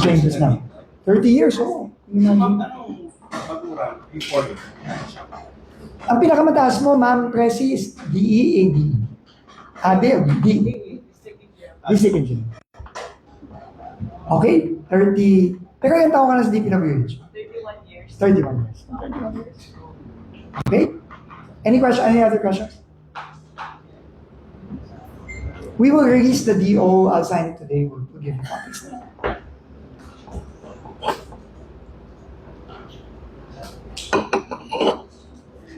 changes na. 30 years, oh. Ma'am, anong baguran before yun? Ang pinakamataas mo, ma'am, Presi, is DEAD. District Engineer. Okay, 30. Pero yung taon ka na sa DPWH? 31 years. 31 years. 31 years. Okay? Any question? Any other questions? We will release the DO. I'll sign it today. We'll give you copies.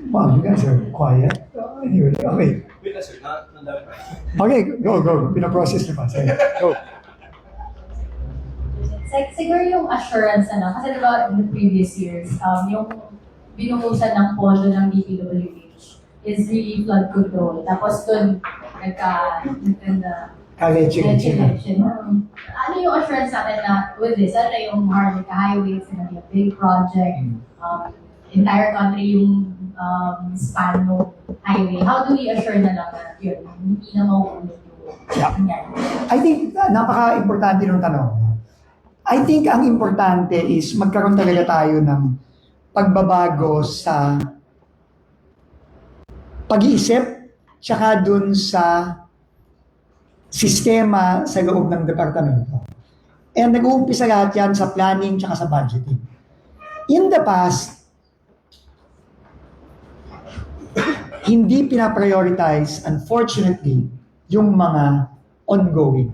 Wow, you guys are quiet. Anyway, okay. Wait na sir, nandami pa. Okay, go. Pinaprocess na pa. Sige, go. Siguro yung assurance, kasi diba in the previous years, yung binuhusan ng pondo ng DPWH is really flood control. Tapos dun, Kaleche. Ano yung assurance natin na with this, ano na yung Maharlika Highway, it's gonna be a big project, entire country yung span ng highway. How do we assure na lang na yun, hindi na mauulit yung nangyari? I think, napaka-importante ng tanong. I think ang importante is magkaroon talaga tayo ng pagbabago sa pag-iisip tsaka dun sa sistema sa loob ng departamento. And nag-uumpisa lahat yan sa planning tsaka sa budgeting. In the past, hindi pinaprioritize, unfortunately, yung mga ongoing.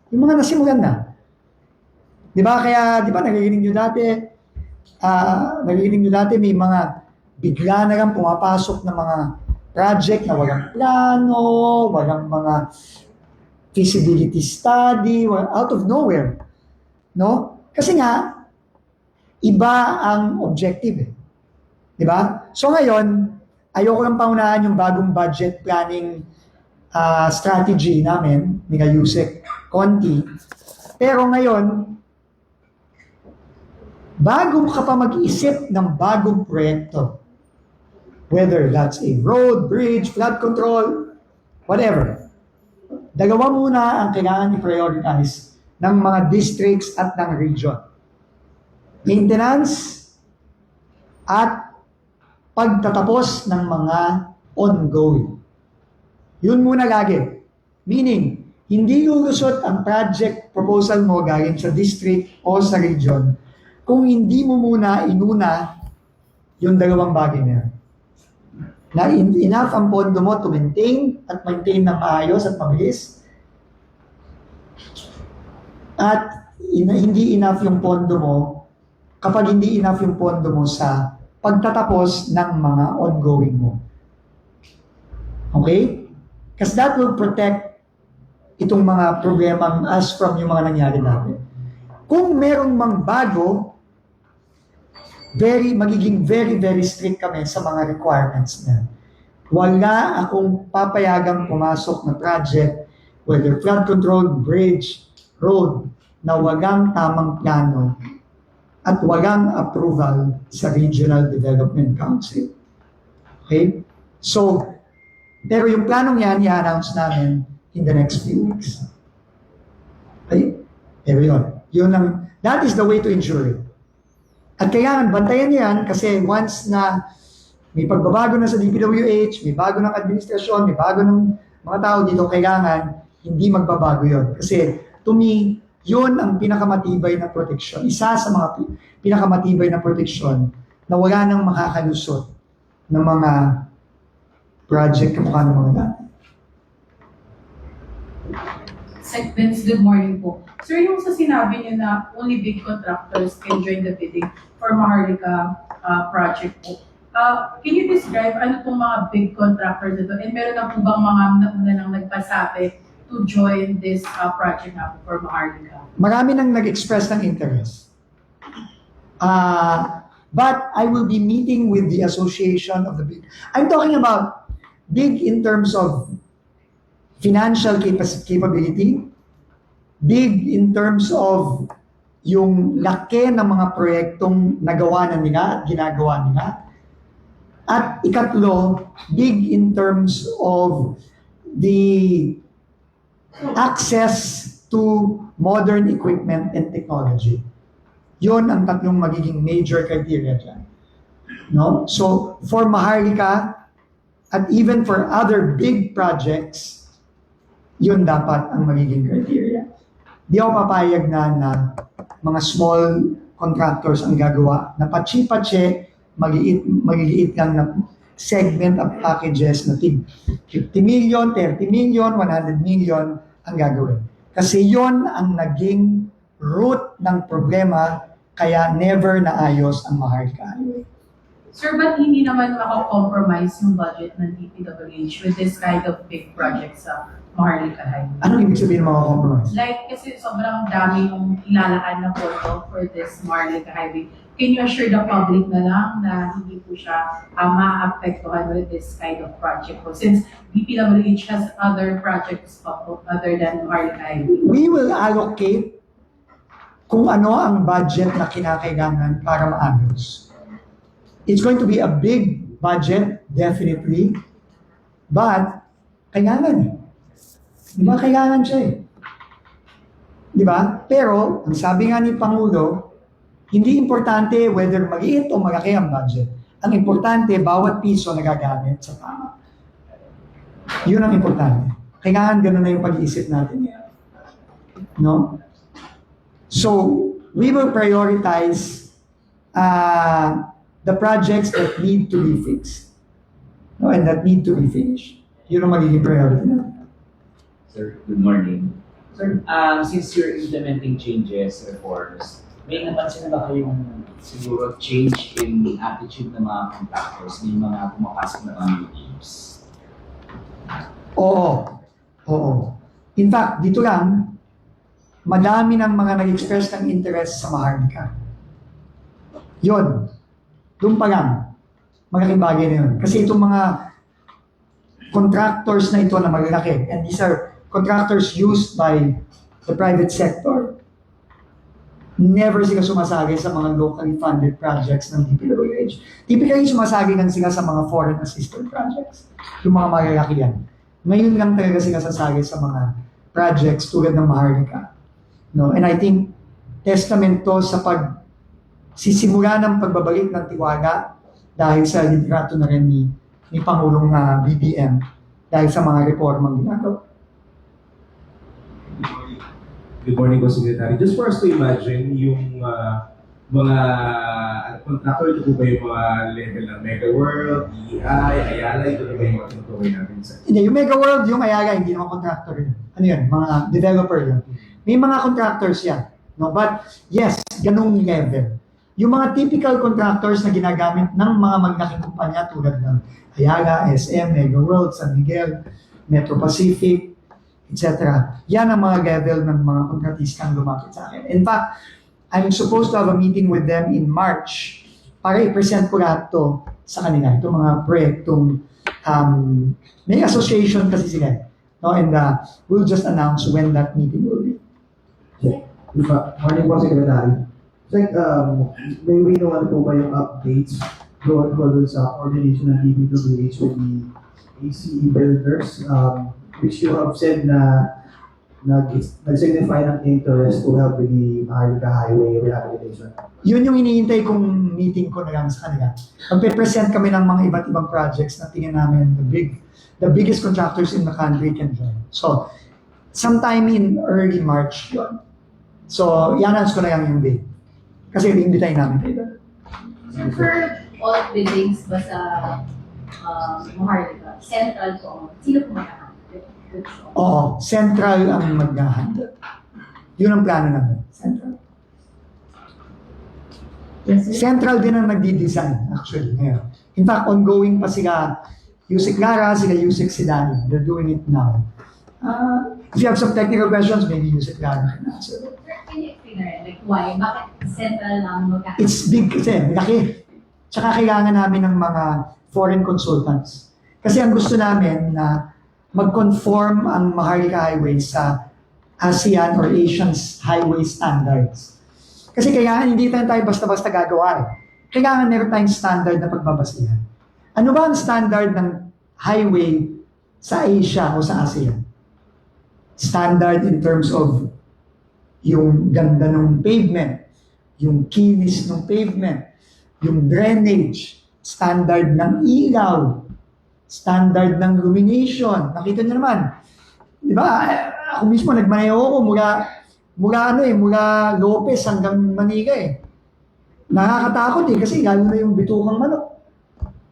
Yung mga nasimulan na. Di ba? Kaya, di ba, nagiging nyo dati, may mga bigla na lang pumapasok na mga project na walang plano, walang mga feasibility study, out of nowhere. No? Kasi nga, iba ang objective. Di ba? So ngayon, ayoko lang paunahan yung bagong budget planning strategy namin, ni Yusek Conti. Pero ngayon, bago ka pa mag-isip ng bagong proyekto, whether that's a road, bridge, flood control, whatever, dalawa muna ang kailangan i-prioritize ng mga districts at ng region. Maintenance at pagtatapos ng mga ongoing. Yun muna lagi. Meaning, hindi lulusot ang project proposal mo galing sa district o sa region kung hindi mo muna inuna yung dalawang bagay na yan. Na enough ang pondo mo to maintain ng maayos at mabilis. At hindi enough yung pondo mo kapag hindi enough yung pondo mo sa pagtatapos ng mga ongoing mo. Okay? Because that will protect itong mga problemang as from yung mga nangyari natin. Kung merong mang bago, magiging very, very strict kami sa mga requirements na. Wala akong papayagang pumasok na project, whether flood control, bridge, road, na walang tamang plano at walang approval sa Regional Development Council. Okay? So, pero yung planong yan, i-announce namin in the next few weeks. Okay? Pero that is the way to ensure it. At kailangan bantayan yan kasi once na may pagbabago na sa DPWH, may bago ng administrasyon, may bago ng mga tao dito, kailangan hindi magbabago yon. Kasi to me, yun ang pinakamatibay na proteksyon. Isa sa mga pinakamatibay na proteksyon na wala nang makakalusot ng mga project kamukha ng mga dati. Segments, good morning po. Sir, yung sa sinabi niyo na only big contractors can join the bidding for Maharlika project po. Can you describe ano pong mga big contractors ito? And meron na po bang mga nauna nang nagpasabi to join this project na for Maharlika? Marami nang nag-express ng interest. But I will be meeting with the association of the big. I'm talking about big in terms of financial capability, big in terms of yung laki ng mga proyektong nagawa na nila at ginagawa nila. At ikatlo, big in terms of the access to modern equipment and technology. Yun ang tatlong magiging major criteria dyan. No? So, for Maharlika, at even for other big projects, yun dapat ang magiging criteria. Di ako papayag na mga small contractors ang gagawa, na patsi-patsi, magigiliit lang na segment of packages na tig 50 million, 30 million, 100 million ang gagawin. Kasi yon ang naging root ng problema, kaya never naayos ang Maharlika Highway. Sir, ba't hindi naman makakompromise yung budget ng DPWH with this kind of big project sa Maharlika Highway? Anong ibig sabihin ng mga compromise? Like, kasi sobrang dami yung ilalaan na pondo for this Maharlika Highway. Can you assure the public na lang na hindi po siya maapektuhan with this kind of project po? Since DPWH has other projects pa po other than Maharlika Highway. We will allocate kung ano ang budget na kinakailangan para maayos. It's going to be a big budget, definitely. But, kailangan eh. Di ba? Kailangan siya eh. Di ba? Pero, ang sabi nga ni Pangulo, hindi importante whether maliit o malaki ang budget. Ang importante, bawat piso nagagamit sa tama. Yun ang importante. Kailangan ganun na yung pag-iisip natin. No? So, we will prioritize the projects that need to be fixed. No? And that need to be finished. Yun ang magiging priority natin. Sir, good morning. Sir, since you're implementing changes, reforms, may napansin na ba kayong siguro change in the attitude ng mga contractors, may mga pumapasok na mga new teams? Oo. Oo. In fact, dito lang, madami ng mga nag-express ng interest sa Maharlika. Yun. Doon pa lang. Malaking bagay na yun. Kasi itong mga contractors na ito na malalaki, and these are contractors used by the private sector, never sila sumasagi sa mga locally funded projects ng DPWH. Typically, sumasagi lang sila sa mga foreign assisted projects. Yung mga malalaki yan. Ngayon lang talaga sila sasagi sa mga projects tulad ng Maharlika. No? And I think, testament to sa sisimula ng pagbabalik ng tiwala dahil sa litrato na rin ni Pangulong BBM dahil sa mga reformang ginagawa. Good morning po, Secretary. Just for us to imagine, yung mga contractor, ito po ba yung mga level ng Mega World, EI, Ayala, ito na ba yung mga tinutukoy natin sa... Hindi, yung Mega World, yung Ayala, hindi naman contractor yun. Ano yun? Mga developer yun. May mga contractors yan. No? But yes, ganung level. Yung mga typical contractors na ginagamit ng mga maglaking kumpanya tulad ng Ayala, SM, Mega World, San Miguel, Metro Pacific, etc. Yan ang mga level ng mga kontratistang lumapit sa akin. In fact, I'm supposed to have a meeting with them in March para i-present ko lahat to sa kanila. Itong mga proyektong may association kasi sila. No? And we'll just announce when that meeting will be. Morning po, Secretary. Like, may we know ano po ba yung updates doon sa coordination ng DPWH with the ACE builders, which you have said na nag-signify ng interest to help with the Maharlika Highway rehabilitation. Yun yung iniintay kong meeting ko na lang sa kanila. Magpe-present kami ng mga iba't ibang projects na tingin namin the biggest contractors in the country can join. So, sometime in early March yun. So, i-announce ko na lang yung date. Kasi i-invite namin kayo. So for all buildings ba sa Maharlika, central po, sino po makahandle? Oo, central ang mag-handle. Yun ang plano namin, central. Yes, sir. Central din ang nagdi-design actually ngayon. In fact, ongoing pa sila Yusik Lara, sila Yusik Sidani. They're doing it now. If you have some technical questions, maybe Yusik Lara can answer. Sir, can you explain na rin, like why? Bakit central lang magkahandle? It's big kasi, laki. Tsaka kailangan namin ng mga foreign consultants. Kasi ang gusto namin na mag-conform ang Maharlika Highway sa ASEAN or Asian's highway standards. Kasi kailangan hindi tayo basta-basta gagawa eh. Kailangan meron tayong standard na pagbabasihan. Ano ba ang standard ng highway sa Asia o sa ASEAN? Standard in terms of yung ganda ng pavement, yung kinis ng pavement, yung drainage, standard ng ilaw, standard ng illumination. Nakita niyo naman, di ba? Ako mismo nagmaneho ako mula Lopez hanggang Manila eh. Nakakatakot eh kasi lalo na yung bitukang manok.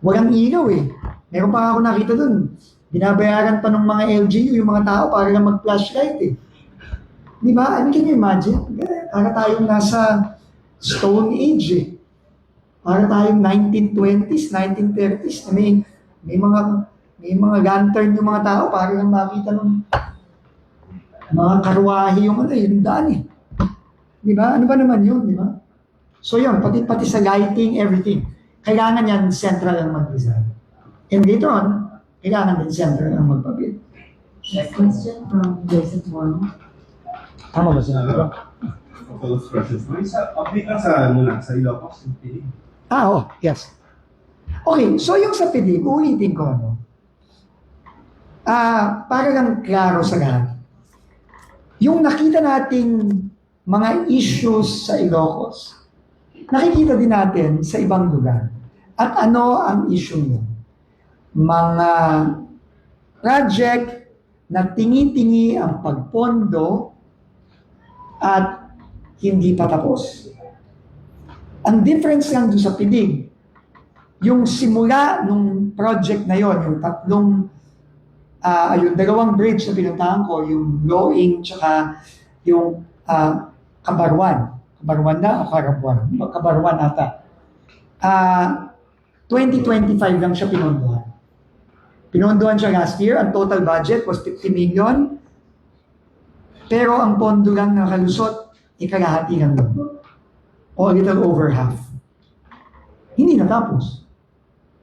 Walang ilaw eh. Meron pa ako nakita dun. Binabayaran pa ng mga LGU yung mga tao para lang mag-flashlight eh. Di ba? I mean, can you imagine? Para tayong nasa Stone Age eh. Para tayong 1920s, 1930s. I mean, may mga lantern yung mga tao para lang makita ng mga karwahe yung yung daan eh. Di ba? Ano ba naman yun, di ba? So yun, pati sa lighting, everything. Kailangan yan central ang mag-design. And later on, kailangan din central ang magpabid. Next question from Joseph Wong. Tama ba sinabi ko? Couple of questions. May update lang sa Ilocos. Yes. Okay, so yung sa PD, ulitin ko, no? Para lang klaro sa lahat. Yung nakita nating mga issues sa Ilocos, nakikita din natin sa ibang lugar. At ano ang issue nyo? Mga project na tingi-tingi ang pagpondo at hindi pa tapos. Ang difference lang doon sa pidig, yung simula nung project na yon, yung tatlong, yung dalawang bridge na pinuntahan ko, yung Loing tsaka yung Kabarwan. Kabarwan na o Karabuan? Kabarwan ata. 2025 lang siya pinondohan. Pinondohan siya last year. Ang total budget was 50 million. Pero ang pondo lang nakalusot, ikalahati lang doon. O a little over half. Hindi natapos.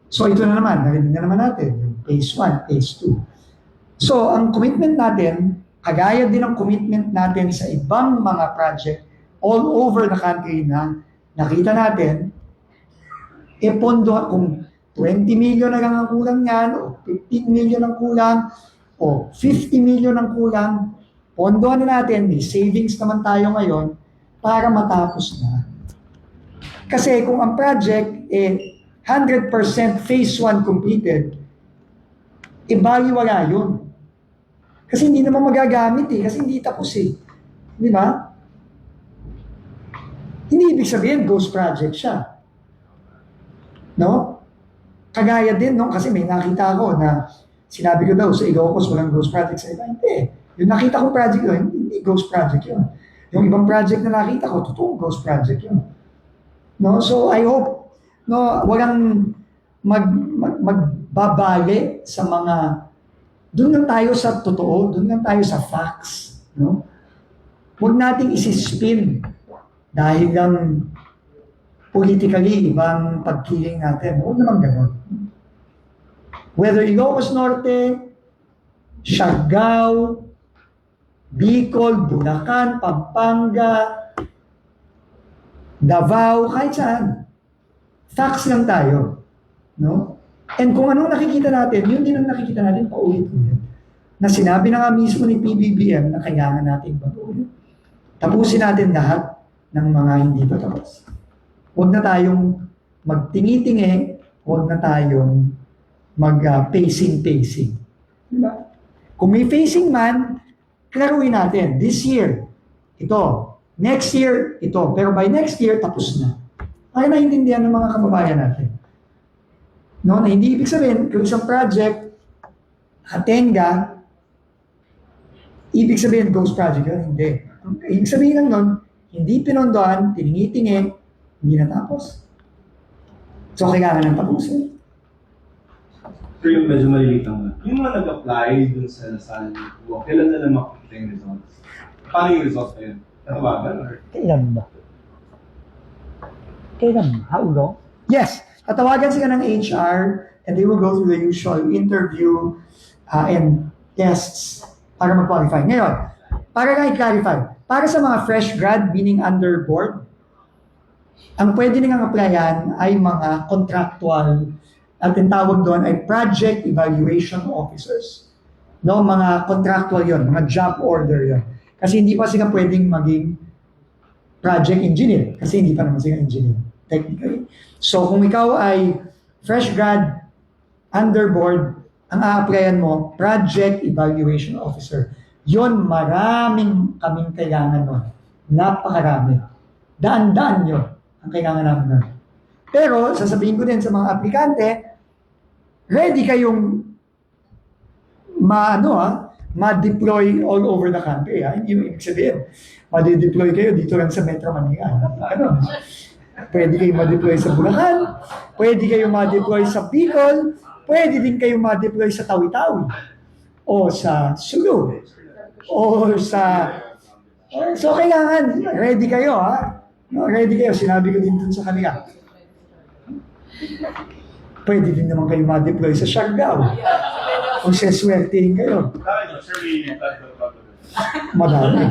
So ito na naman, narinig na naman natin. Phase 1, phase 2. So ang commitment natin, kagaya din ang commitment natin sa ibang mga project all over the country na nakita natin, pondo kung 20 million na lang ang kulang yan, o 15 million ang kulang, o 50 million ang kulang, pondohan na natin, may savings naman tayo ngayon para matapos na. Kasi kung ang project 100% phase 1 completed, baliwala yun. Kasi hindi naman magagamit kasi hindi tapos Di ba? Hindi ibig sabihin ghost project siya. No? Kagaya din, no? Kasi may nakita ako na sinabi ko daw sa Ilocos walang ghost project sa iba. Hindi. Yung nakita kong project yun, hindi ghost project yun. Yung ibang project na nakita ko, totoong ghost project yun. No? So I hope walang magbabali sa mga, doon lang tayo sa totoo, doon lang tayo sa facts. No? Huwag nating isispin dahil lang politically, ibang pagkiling natin. Huwag naman gano'n. Whether Ilocos Norte, Siargao, Bicol, Bulacan, Pampanga, Davao, kahit saan. Facts lang tayo. No? And kung anong nakikita natin, yun din ang nakikita natin paulit-ulit. Na sinabi na nga mismo ni PBBM na kailangan natin patuloy. Tapusin natin lahat ng mga hindi pa tapos. Huwag na tayong magtingi-tingi, huwag na tayong mag-pacing-pacing. Diba? Kung may pacing man, klaruin natin. This year, ito. Next year, ito. Pero by next year, tapos na. Para naiintindihan ng mga kababayan natin. No, na hindi ibig sabihin, kung isang project, hatenga, ibig sabihin ghost project yun, hindi. Ibig sabihin lang nun, hindi pinondohan, tiningi-tingi, hindi natapos. So, kailangan ng tapusin. Pero yung medyo maliliit lang. Yung mga nag-apply dun sa Lasal, kailan na lang makikita yung results? Paano yung results na yun? Tatawagan or? Kailan ba? How long? Yes. Tatawagan sila ng HR and they will go through the usual interview and tests para mag-qualify. Ngayon, para lang i-clarify, para sa mga fresh grad, meaning under board, ang pwede nilang applyan ay mga contractual, at ang tawag doon ay project evaluation officers. No, mga contractual yon, mga job order yon. Kasi hindi pa sila pwedeng maging project engineer. Kasi hindi pa naman sila engineer, technically. So kung ikaw ay fresh grad, underboard, ang a-applyan mo, project evaluation officer. Yon, maraming kaming kailangan nun. Napakarami. Daan-daan yun ang kailangan namin nun. Pero, sasabihin ko din sa mga aplikante, ready kayong ma-deploy all over the country. Hindi yung ibig sabihin, ma-deploy kayo dito lang sa Metro Manila. Ano? Pwede kayo ma-deploy sa Bulacan, pwede kayo ma-deploy sa Bicol, pwede din kayo ma-deploy sa Tawi-Tawi, o sa Sulu, o sa... So, kailangan, ready kayo, ha? No, ready kayo, sinabi ko din dun sa kanila. Pwede din naman kayo ma-deploy sa Siargao. Kung seswertein kayo. Madami.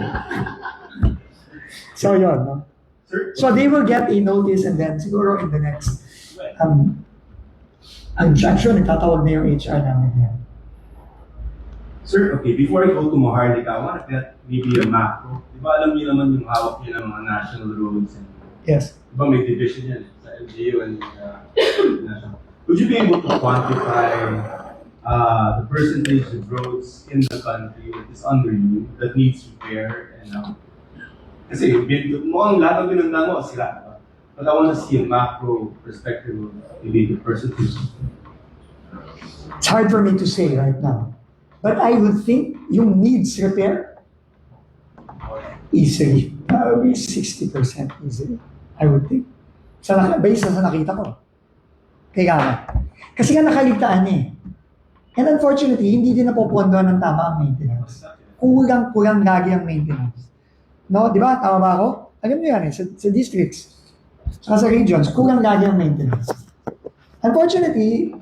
So, yun, no? So, they will get a notice and then siguro in the next actually, tatawag na yung HR namin yan. Sir, okay, before I go to Maharlika, I want to get maybe a macro. Di ba alam niyo naman yung hawak niyo ng mga national roads? And, Yes. di ba may division yan sa LGU and national. Would you be able to quantify the percentage of roads in the country that is under you, that needs repair? And kasi mukhang lahat ng binanda mo, sila. Diba? But I want to see a macro perspective of maybe the percentage. It's hard for me to say right now. But I would think yung needs repair, easily. Probably 60% easily. I would think. Based sa nakita ko. Kaya nga. Kasi nga nakaligtaan eh. And unfortunately, hindi din napopondo ng tama ang maintenance. Kulang lagi ang maintenance. No, di ba? Tama ba ako? Alam niyo yan eh, sa districts. Saka sa regions, kulang lagi ang maintenance. Unfortunately,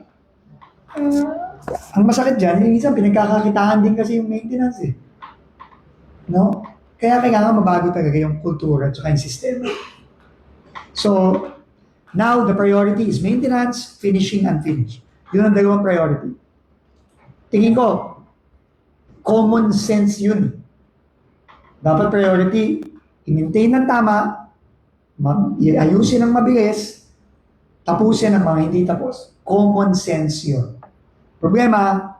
ang masakit dyan, minsan pinagkakakitaan din kasi yung maintenance eh. No? Kaya kailangan mabago talaga yung kultura at yung sistema. So, now the priority is maintenance, finishing, unfinished. Yun ang dalawang priority. Tingin ko, common sense yun. Dapat priority, i-maintain ng tama, ayusin ng mabilis, tapusin ang mga hindi tapos. Common sense yun. Problema,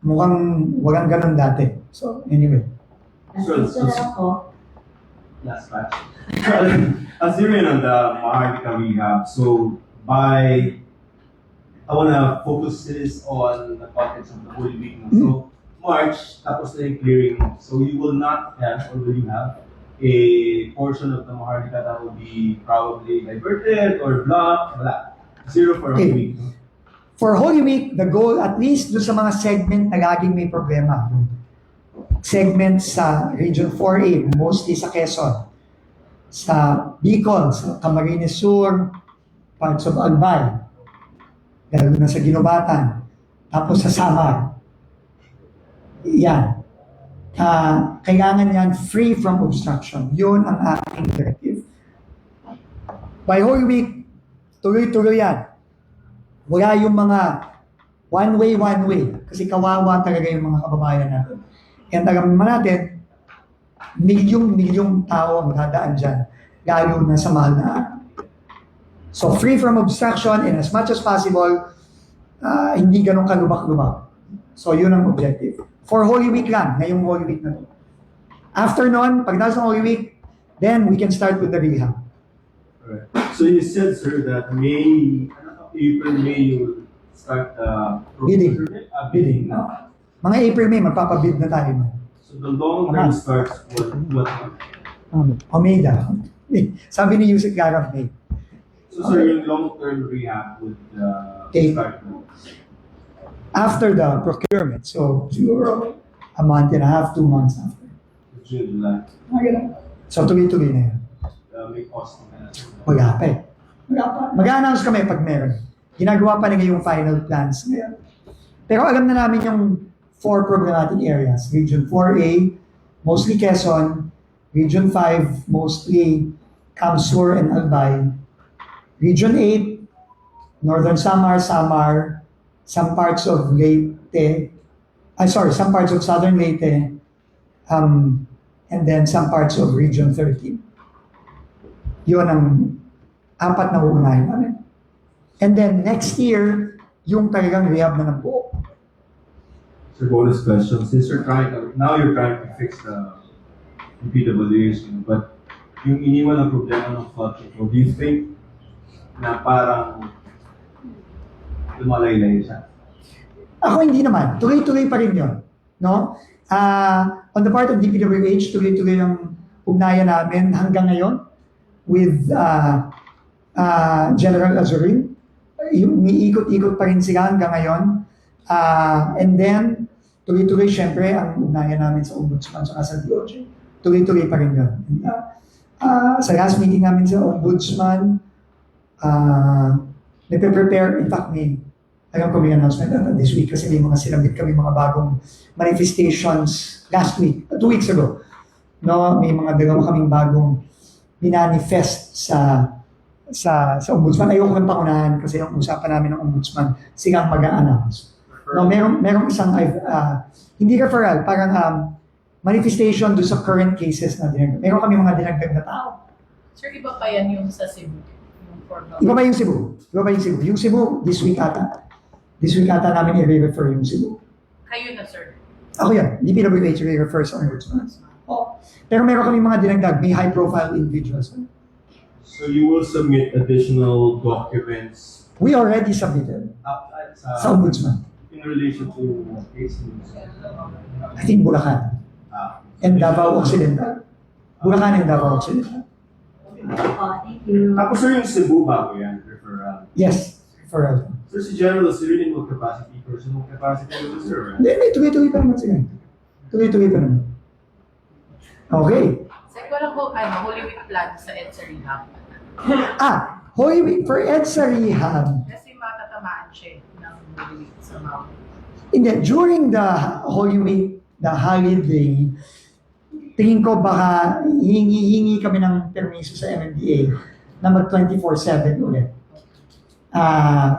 mukhang walang ganun dati. So, anyway. Assist na lang po. Last batch. As you on the Maharlika rehab, so I want to focus this on the context of the Holy Week. So March, tapos na yung clearing. So you will not have, or will you have, a portion of the Maharlika that will be probably diverted or blocked? Wala. Zero for Holy Week. For Holy Week, the goal, at least doon sa mga segment na laging may problema. Segment sa Region 4A, mostly sa Quezon, sa Bicol, sa Camarines Sur, parts of Albay, lalo na sa Ginobatan, tapos sa Samar. Yan. Kailangan yan free from obstruction. Yun ang aking directive. By Holy Week, tuloy-tuloy yan. Wala yung mga one way. Kasi kawawa talaga yung mga kababayan natin. And alam naman natin, milyong tao ang dadaan dyan, lalo na sa mahal na araw. So free from obstruction and as much as possible, hindi ganun kalubak-lubak. So yun ang objective. For Holy Week lang, ngayong Holy Week na to. After nun, pag nasa Holy Week, then we can start with the rehab. Alright. So you said, sir, that April, May, you will start Bidding. Bidding. No? Mga April, May, magpapabid na tayo. So the long term starts what month? Omega. Sabi ni Yusek Garang, May. So sir, yung long term rehab would start now? After the procurement. So, siguro a month and a half, 2 months after. June, July. So, tuloy-tuloy na yan. May cost na. Wala pa eh. Mag-a-announce kami pag meron. Ginagawa pa nila yung final plans ngayon. Pero alam na namin yung 4 problematic areas. Region 4A, mostly Quezon. Region 5, mostly Camsur and Albay. Region 8, Northern Samar, some parts of Leyte, some parts of Southern Leyte, and then some parts of Region 13. Yun ang 4 na uunahin namin. And then next year, yung talagang rehab na ng buo. Sir, bonus question. Since now you're trying to fix the PWDs, but yung iniwan ng problema ng flood control, do you think na parang lumalaylay siya? Ako hindi naman. Tuloy-tuloy pa rin yun. No? On the part of DPWH, tuloy-tuloy ang ugnayan namin hanggang ngayon with General Azurin. Yung umiikot-ikot pa rin sila hanggang ngayon. And then, tuloy-tuloy syempre ang ugnayan namin sa Ombudsman at sa DOJ. Tuloy-tuloy pa rin yun. Sa last meeting namin sa Ombudsman, nagpe-prepare, in fact, alam ko may announcement this week kasi may mga sinabit kami mga bagong manifestations last week, 2 weeks ago. No, may mga dalawa kaming bagong binanifest sa Ombudsman. Ayoko ng paunahan kasi yung usapan namin ng Ombudsman, silang mag-a-announce. No, merong isang, hindi referral, parang manifestation doon sa current cases na dinagdag. Meron kami mga dinagdag na tao. Sir, iba pa yan yung sa Cebu? Yung formal? Iba ba yung Cebu? Yung Cebu, this week ata. This week ata namin i-refer yung Cebu. Kayo na, sir. Ako yan, DPWH i-refer sa Ombudsman. Oh. Pero meron kami mga dinagdag, may high-profile individuals. So you will submit additional documents We already submitted sa Ombudsman. in relation to cases? I think Bulacan and Davao Occidental. Bulacan and Davao Occidental. Thank you. Tapos sir, yung Cebu bago yan, referral. Yes, referral. Sir, si General Sirilin mo capacity, personal capacity mo sir, right? Hindi, tuloy-tuloy pa naman sila. Tuloy-tuloy pa naman. Okay. Sir, wala ko, Holy Week plan sa EDSA Rehab. Holy Week for EDSA Rehab. Kasi matatamaan siya ng Holy Week sa Mount. Hindi, during the Holy Week, the holiday, tingin ko baka hingi kami ng permiso sa MMDA na mag 24/7 ulit.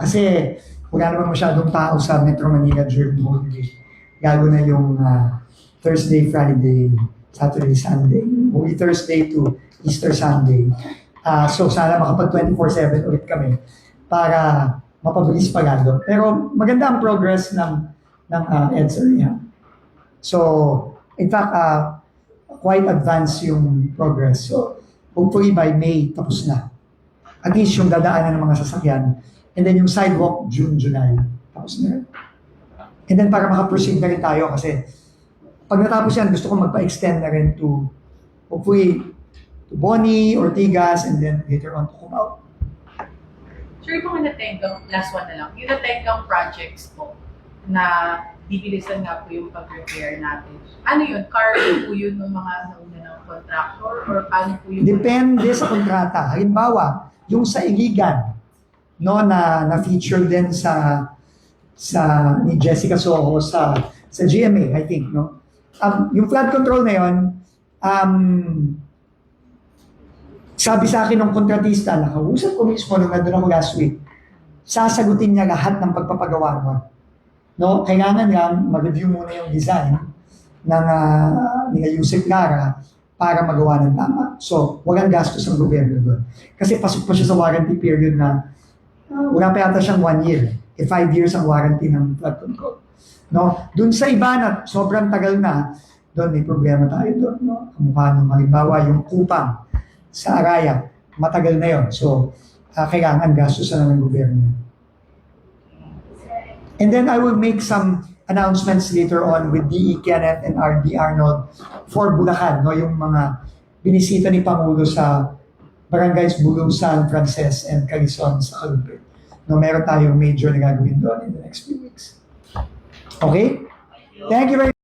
Kasi wala naman masyadong tao sa Metro Manila during Holy Week. Lalo na yung Thursday, Friday, Saturday, Sunday, Holy Thursday to Easter Sunday. So sana makapag 24/7 ulit kami para mapabilis pa lalo. Pero maganda ang progress ng EDSA Rehab. So, in fact, quite advanced yung progress. So, hopefully by May, tapos na. At least yung dadaanan ng mga sasakyan. And then yung sidewalk, June, July, tapos na. And then para makaproceed na rin tayo kasi pag natapos yan, gusto ko magpa-extend na rin to, hopefully, to Boni, Ortigas, and then later on to Cubao. Sure, yung mga natenggang, last one na lang, yung natenggang projects po na bibilisan nga po yung pag-repair natin. Ano yun? Cargo po yun ng mga nauna ng contractor or paano po yun? Depende sa kontrata. Halimbawa, yung sa Iligan, no, na feature din sa ni Jessica Soho sa GMA, I think, no. Yung flood control na yun, sabi sa akin ng kontratista, nakausap ko mismo nung nandun ako last week, sasagutin niya lahat ng pagpapagawa mo. No, kailangan lang mag-review muna yung design ng ni Yusek Lara para magawa ng tama. So, walang gastos ng gobyerno doon. Kasi pasok pa siya sa warranty period na wala pa yata siyang 1 year. 5 years ang warranty ng flood control. No? Doon sa iba na sobrang tagal na, doon may problema tayo doon. No? Kamukha ng halimbawa yung Kupang sa Araya, matagal na yon. So, kailangan gastos na ng gobyerno. And then I will make some announcements later on with DE Kenneth and RD Arnold for Bulacan, no, yung mga binisita ni Pangulo sa barangays Bulong, San Frances, and Quezon sa Calumbe. No, meron tayong major na gagawin doon in the next few weeks. Okay? Thank you very much.